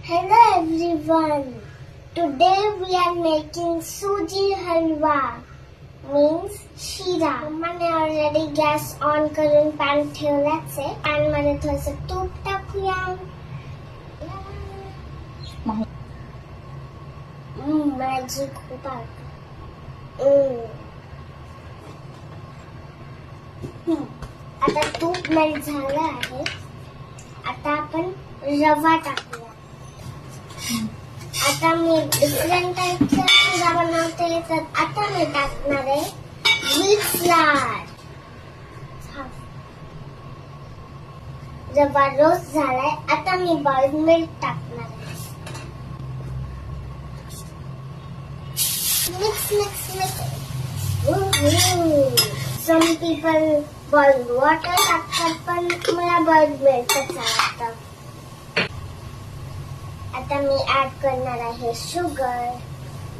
Hello everyone. Today we are making suji halwa. Means शिरा. मम्माने already gas on करून pan ठेवलाच आहे. Pan मध्ये थोडंसं तूप टाकूया. माझी खूप आवडते. आता तूप मेल्ट झालं आहे. आता आपण रवा टाकूया. आता मी डिफरंट टाईपचा शिरा बनवते, तर आता मी टाकणार आहे व्हीट फ्लावर. रवा रोस्ट झालाय. आता मी बॉइल्ड मिल्क टाकणार आहे. Mix mix mix. Some people boiled water टाकतात, पण मला बॉइल्ड मिल्कच आवडतं. आता मी ऍड करणार आहे शुगर.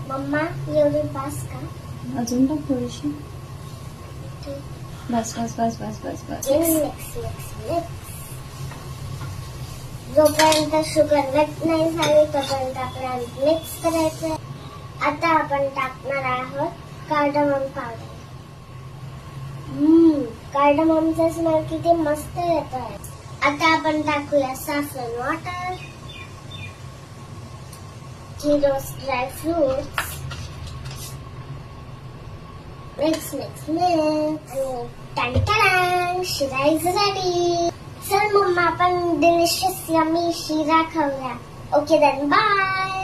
मम्मा एवढी पास का? अजून टाक थोडीशी. बस बस बस बस बस बस. Mix mix mix. जोपर्यंत शुगर मेल्ट नाही झाली तोपर्यंत आपल्याला मिक्स करायचं. आता आपण टाकणार आहोत कार्डमम पावडर. कार्डममचा स्मेल किती मस्त येतोय. आता आपण टाकूया saffron water, roast dry fruits. Mix mix mix. आणि टन शिरा इज रेडी. चल मम्मा आपण डिलिशियस यमी शिरा खाऊया. Okay then bye.